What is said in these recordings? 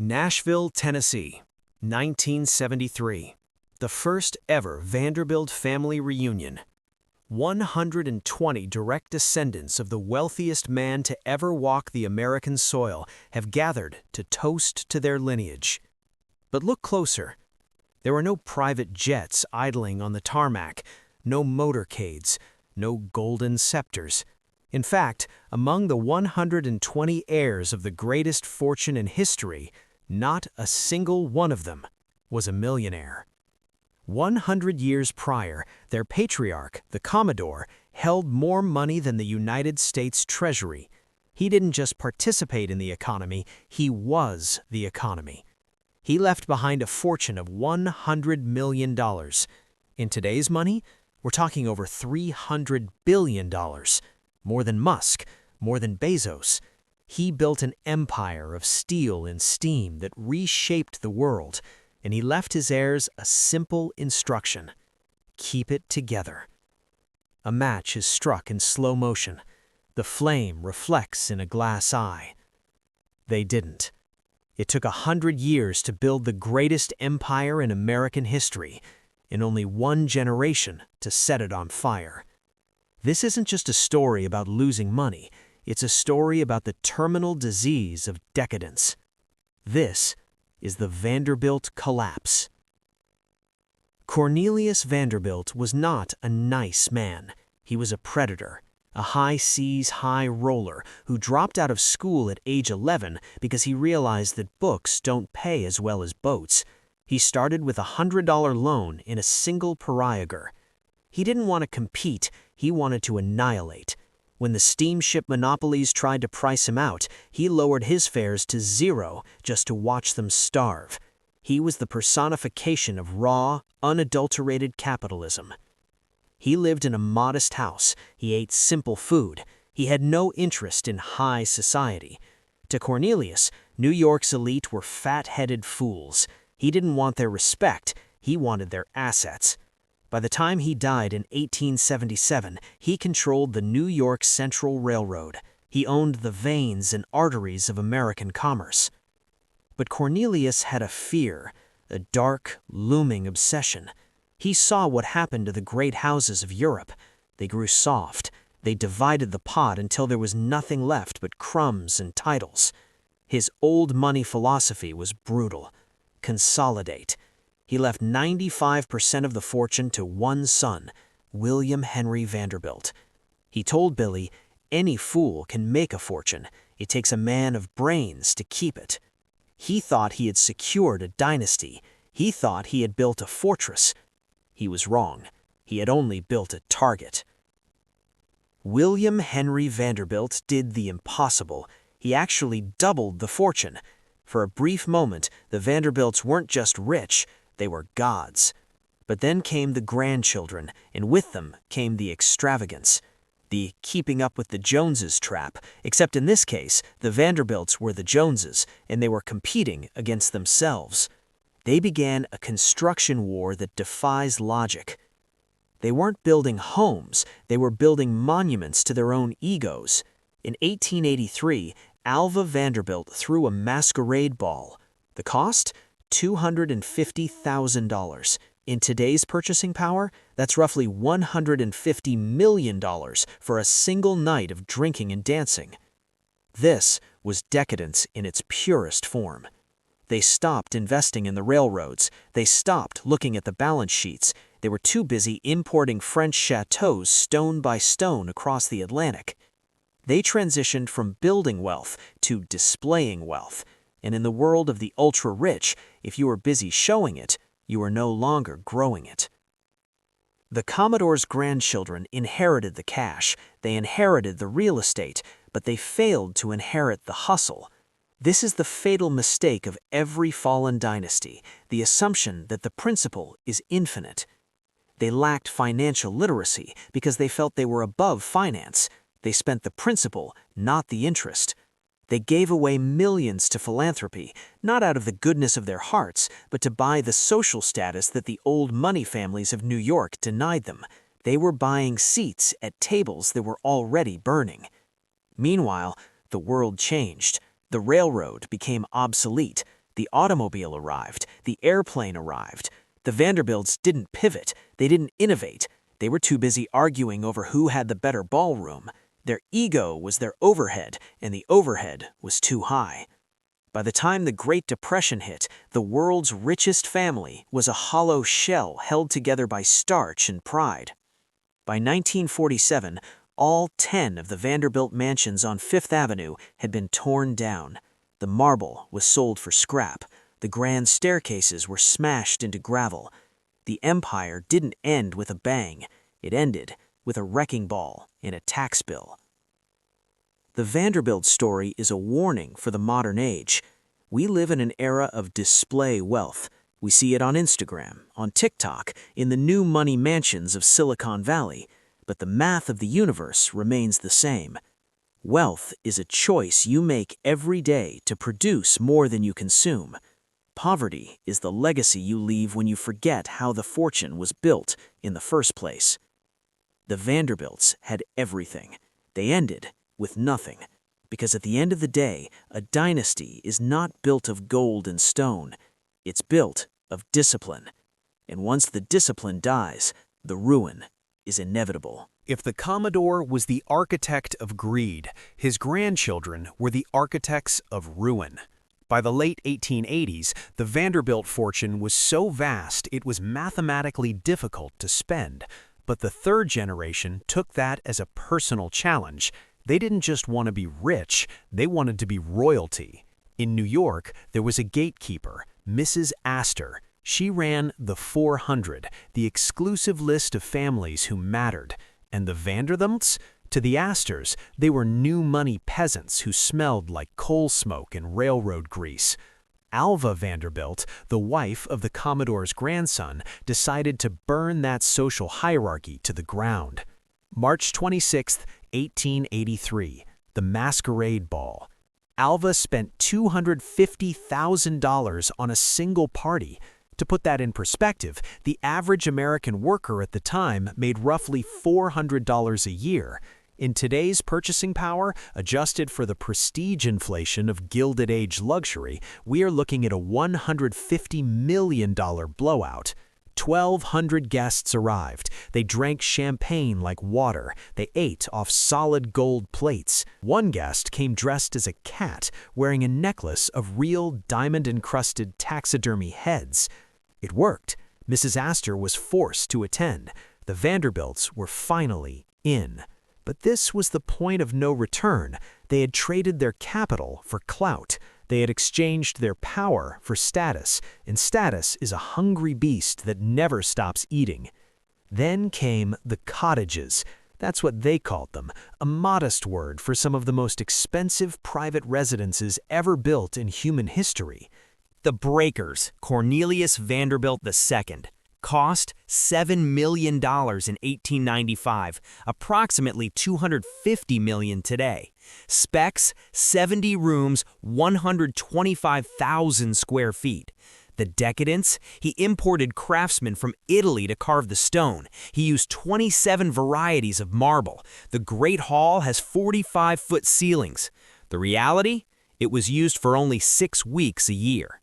Nashville, Tennessee, 1973. The first ever Vanderbilt family reunion. 120 direct descendants of the wealthiest man to ever walk the American soil have gathered to toast to their lineage. But look closer. There are no private jets idling on the tarmac, no motorcades, no golden scepters. In fact, among the 120 heirs of the greatest fortune in history, not a single one of them was a millionaire. 100 years prior, their patriarch, the Commodore, held more money than the United States Treasury. He didn't just participate in the economy, he was the economy. He left behind a fortune of $100 million. In today's money, we're talking over $300 billion. More than Musk, more than Bezos. He built an empire of steel and steam that reshaped the world, and he left his heirs a simple instruction: keep it together. A match is struck in slow motion. The flame reflects in a glass eye. They didn't. It took 100 years to build the greatest empire in American history, and only one generation to set it on fire. This isn't just a story about losing money. It's a story about the terminal disease of decadence. This is the Vanderbilt collapse. Cornelius Vanderbilt was not a nice man. He was a predator, a high seas high roller who dropped out of school at age 11 because he realized that books don't pay as well as boats. He started with a $100 loan in a single pariager. He didn't want to compete, he wanted to annihilate. When the steamship monopolies tried to price him out, he lowered his fares to zero just to watch them starve. He was the personification of raw, unadulterated capitalism. He lived in a modest house, he ate simple food, he had no interest in high society. To Cornelius, New York's elite were fat-headed fools. He didn't want their respect, he wanted their assets. By the time he died in 1877, he controlled the New York Central Railroad. He owned the veins and arteries of American commerce. But Cornelius had a fear, a dark, looming obsession. He saw what happened to the great houses of Europe. They grew soft. They divided the pot until there was nothing left but crumbs and titles. His old money philosophy was brutal. Consolidate. He left 95% of the fortune to one son, William Henry Vanderbilt. He told Billy, "Any fool can make a fortune. It takes a man of brains to keep it." He thought he had secured a dynasty. He thought he had built a fortress. He was wrong. He had only built a target. William Henry Vanderbilt did the impossible. He actually doubled the fortune. For a brief moment, the Vanderbilts weren't just rich, they were gods. But then came the grandchildren, and with them came the extravagance. The keeping up with the Joneses trap, except in this case, the Vanderbilts were the Joneses, and they were competing against themselves. They began a construction war that defies logic. They weren't building homes, they were building monuments to their own egos. In 1883, Alva Vanderbilt threw a masquerade ball. The cost? $250,000. In today's purchasing power, that's roughly $150 million for a single night of drinking and dancing. This was decadence in its purest form. They stopped investing in the railroads. They stopped looking at the balance sheets. They were too busy importing French chateaux stone by stone across the Atlantic. They transitioned from building wealth to displaying wealth. And in the world of the ultra-rich, if you were busy showing it, you were no longer growing it. The Commodore's grandchildren inherited the cash, they inherited the real estate, but they failed to inherit the hustle. This is the fatal mistake of every fallen dynasty, the assumption that the principle is infinite. They lacked financial literacy because they felt they were above finance. They spent the principal, not the interest. They gave away millions to philanthropy, not out of the goodness of their hearts, but to buy the social status that the old money families of New York denied them. They were buying seats at tables that were already burning. Meanwhile, the world changed. The railroad became obsolete. The automobile arrived, the airplane arrived. The Vanderbilts didn't pivot, they didn't innovate. They were too busy arguing over who had the better ballroom. Their ego was their overhead, and the overhead was too high. By the time the Great Depression hit, the world's richest family was a hollow shell held together by starch and pride. By 1947, all 10 of the Vanderbilt mansions on Fifth Avenue had been torn down. The marble was sold for scrap. The grand staircases were smashed into gravel. The empire didn't end with a bang. It ended with a wrecking ball and a tax bill. The Vanderbilt story is a warning for the modern age. We live in an era of display wealth. We see it on Instagram, on TikTok, in the new money mansions of Silicon Valley. But the math of the universe remains the same. Wealth is a choice you make every day to produce more than you consume. Poverty is the legacy you leave when you forget how the fortune was built in the first place. The Vanderbilts had everything. They ended with nothing. Because at the end of the day, a dynasty is not built of gold and stone. It's built of discipline. And once the discipline dies, the ruin is inevitable. If the Commodore was the architect of greed, his grandchildren were the architects of ruin. By the late 1880s, the Vanderbilt fortune was so vast it was mathematically difficult to spend. But the third generation took that as a personal challenge. They didn't just want to be rich, they wanted to be royalty. In New York, there was a gatekeeper, Mrs. Astor. She ran the 400, the exclusive list of families who mattered. And the Vanderbilts? To the Astors, they were new money peasants who smelled like coal smoke and railroad grease. Alva Vanderbilt, the wife of the Commodore's grandson, decided to burn that social hierarchy to the ground. March 26, 1883, the Masquerade Ball. Alva spent $250,000 on a single party. To put that in perspective, the average American worker at the time made roughly $400 a year. In today's purchasing power, adjusted for the prestige inflation of Gilded Age luxury, we are looking at a $150 million blowout. 1,200 guests arrived. They drank champagne like water. They ate off solid gold plates. One guest came dressed as a cat, wearing a necklace of real diamond-encrusted taxidermy heads. It worked. Mrs. Astor was forced to attend. The Vanderbilts were finally in. But this was the point of no return. They had traded their capital for clout. They had exchanged their power for status, and status is a hungry beast that never stops eating. Then came the cottages. That's what they called them, a modest word for some of the most expensive private residences ever built in human history. The Breakers, Cornelius Vanderbilt II. Cost $7 million in 1895, approximately $250 million today. Specs, 70 rooms, 125,000 square feet. The decadence? He imported craftsmen from Italy to carve the stone. He used 27 varieties of marble. The Great Hall has 45-foot ceilings. The reality? It was used for only 6 weeks a year.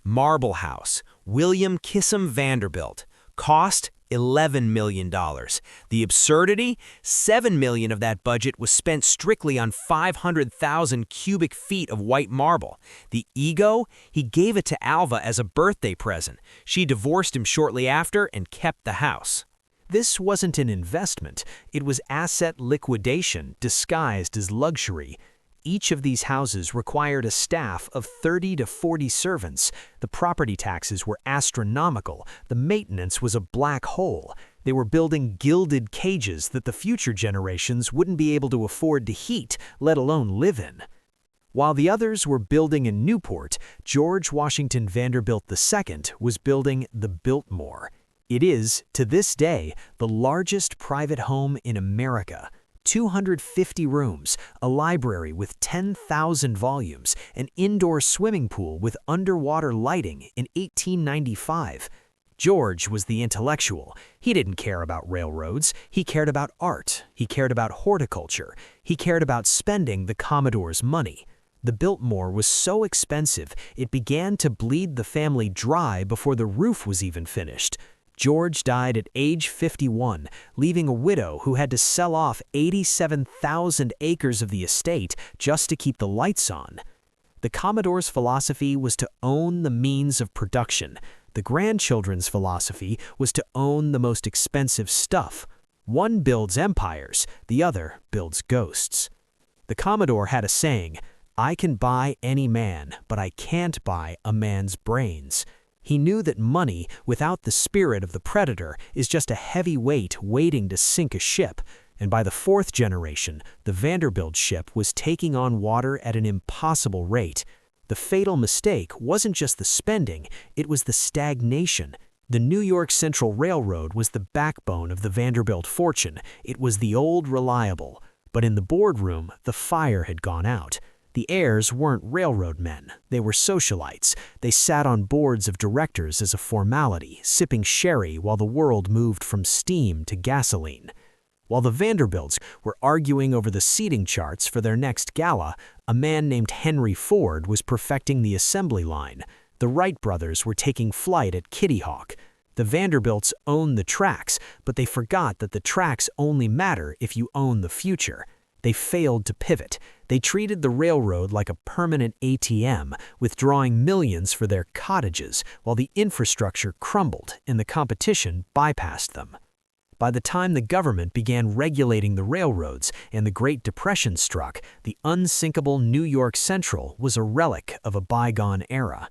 Marble House, William Kissam Vanderbilt. Cost $11 million. The absurdity? $7 million of that budget was spent strictly on 500,000 cubic feet of white marble. The ego? He gave it to Alva as a birthday present. She divorced him shortly after and kept the house. This wasn't an investment. It was asset liquidation disguised as luxury. Each of these houses required a staff of 30 to 40 servants. The property taxes were astronomical. The maintenance was a black hole. They were building gilded cages that the future generations wouldn't be able to afford to heat, let alone live in. While the others were building in Newport, George Washington Vanderbilt II was building the Biltmore. It is, to this day, the largest private home in America. 250 rooms, a library with 10,000 volumes, an indoor swimming pool with underwater lighting in 1895. George was the intellectual. He didn't care about railroads. He cared about art. He cared about horticulture. He cared about spending the Commodore's money. The Biltmore was so expensive, it began to bleed the family dry before the roof was even finished. George died at age 51, leaving a widow who had to sell off 87,000 acres of the estate just to keep the lights on. The Commodore's philosophy was to own the means of production. The grandchildren's philosophy was to own the most expensive stuff. One builds empires, the other builds ghosts. The Commodore had a saying, "I can buy any man, but I can't buy a man's brains." He knew that money, without the spirit of the predator, is just a heavy weight waiting to sink a ship, and by the fourth generation, the Vanderbilt ship was taking on water at an impossible rate. The fatal mistake wasn't just the spending, it was the stagnation. The New York Central Railroad was the backbone of the Vanderbilt fortune. It was the old reliable. But in the boardroom, the fire had gone out. The heirs weren't railroad men. They were socialites. They sat on boards of directors as a formality, sipping sherry while the world moved from steam to gasoline. While the Vanderbilts were arguing over the seating charts for their next gala, a man named Henry Ford was perfecting the assembly line. The Wright brothers were taking flight at Kitty Hawk. The Vanderbilts owned the tracks, but they forgot that the tracks only matter if you own the future. They failed to pivot. They treated the railroad like a permanent ATM, withdrawing millions for their cottages, while the infrastructure crumbled and the competition bypassed them. By the time the government began regulating the railroads and the Great Depression struck, the unsinkable New York Central was a relic of a bygone era.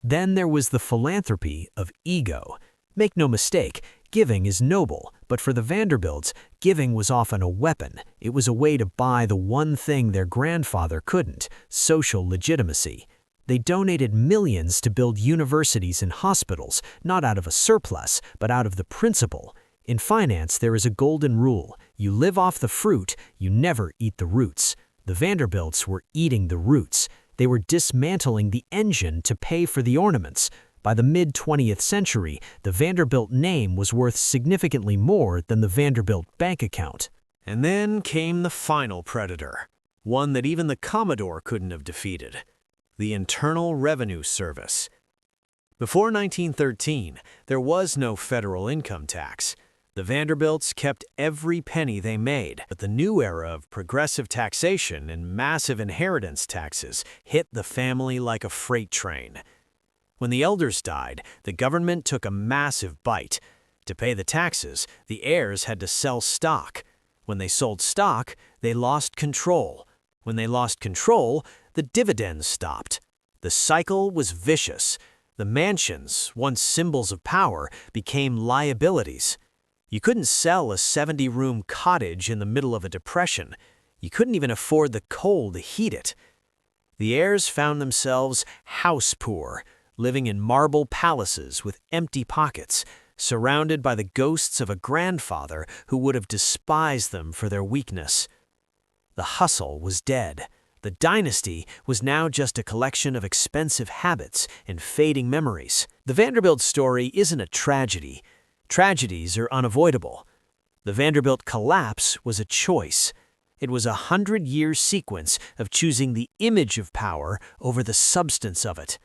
Then there was the philanthropy of ego. Make no mistake, giving is noble, but for the Vanderbilts, giving was often a weapon. It was a way to buy the one thing their grandfather couldn't: social legitimacy. They donated millions to build universities and hospitals, not out of a surplus, but out of the principle. In finance, there is a golden rule. You live off the fruit, you never eat the roots. The Vanderbilts were eating the roots. They were dismantling the engine to pay for the ornaments. By the mid-20th century, the Vanderbilt name was worth significantly more than the Vanderbilt bank account. And then came the final predator, one that even the Commodore couldn't have defeated: the Internal Revenue Service. Before 1913, there was no federal income tax. The Vanderbilts kept every penny they made, but the new era of progressive taxation and massive inheritance taxes hit the family like a freight train. When the elders died, the government took a massive bite. To pay the taxes, the heirs had to sell stock. When they sold stock, they lost control. When they lost control, the dividends stopped. The cycle was vicious. The mansions, once symbols of power, became liabilities. You couldn't sell a 70-room cottage in the middle of a depression. You couldn't even afford the coal to heat it. The heirs found themselves house poor, living in marble palaces with empty pockets, surrounded by the ghosts of a grandfather who would have despised them for their weakness. The hustle was dead. The dynasty was now just a collection of expensive habits and fading memories. The Vanderbilt story isn't a tragedy. Tragedies are unavoidable. The Vanderbilt collapse was a choice. It was a 100-year sequence of choosing the image of power over the substance of it.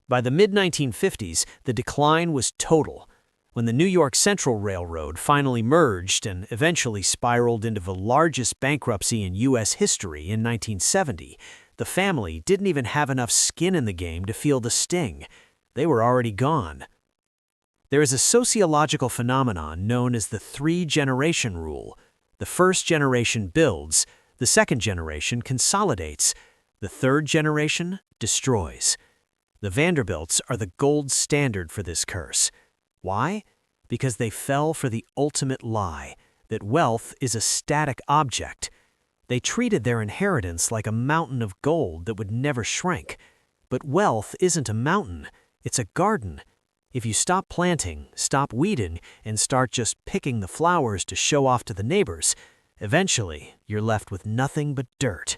By the mid-1950s, the decline was total. When the New York Central Railroad finally merged and eventually spiraled into the largest bankruptcy in U.S. history in 1970, the family didn't even have enough skin in the game to feel the sting. They were already gone. There is a sociological phenomenon known as the three-generation rule. The first generation builds, the second generation consolidates, the third generation destroys. The Vanderbilts are the gold standard for this curse. Why? Because they fell for the ultimate lie, that wealth is a static object. They treated their inheritance like a mountain of gold that would never shrink. But wealth isn't a mountain, it's a garden. If you stop planting, stop weeding, and start just picking the flowers to show off to the neighbors, eventually you're left with nothing but dirt.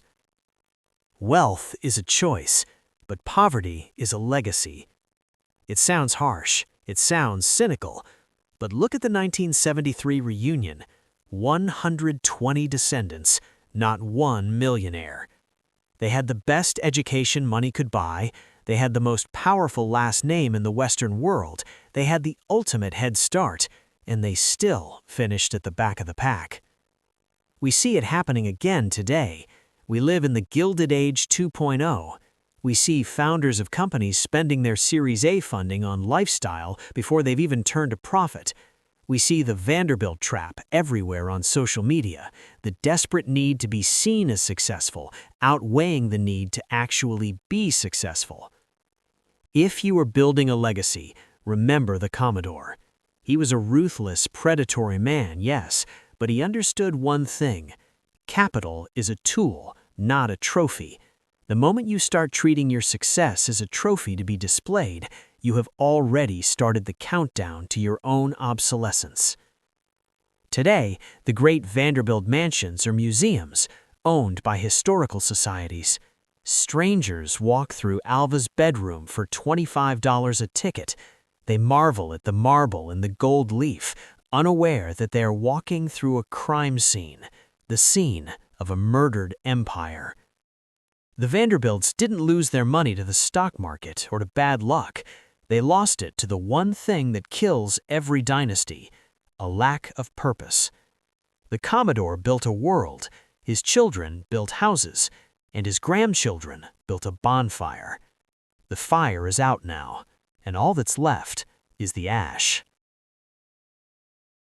Wealth is a choice, but poverty is a legacy. It sounds harsh, it sounds cynical, but look at the 1973 reunion. 120 descendants, not one millionaire. They had the best education money could buy. They had the most powerful last name in the Western world. They had the ultimate head start, and they still finished at the back of the pack. We see it happening again today. We live in the Gilded Age 2.0. We see founders of companies spending their Series A funding on lifestyle before they've even turned a profit. We see the Vanderbilt trap everywhere on social media, the desperate need to be seen as successful, outweighing the need to actually be successful. If you are building a legacy, remember the Commodore. He was a ruthless, predatory man, yes, but he understood one thing. Capital is a tool, not a trophy. The moment you start treating your success as a trophy to be displayed, you have already started the countdown to your own obsolescence. Today, the great Vanderbilt mansions are museums, owned by historical societies. Strangers walk through Alva's bedroom for $25 a ticket. They marvel at the marble and the gold leaf, unaware that they are walking through a crime scene, the scene of a murdered empire. The Vanderbilts didn't lose their money to the stock market or to bad luck. They lost it to the one thing that kills every dynasty, a lack of purpose. The Commodore built a world, his children built houses, and his grandchildren built a bonfire. The fire is out now, and all that's left is the ash.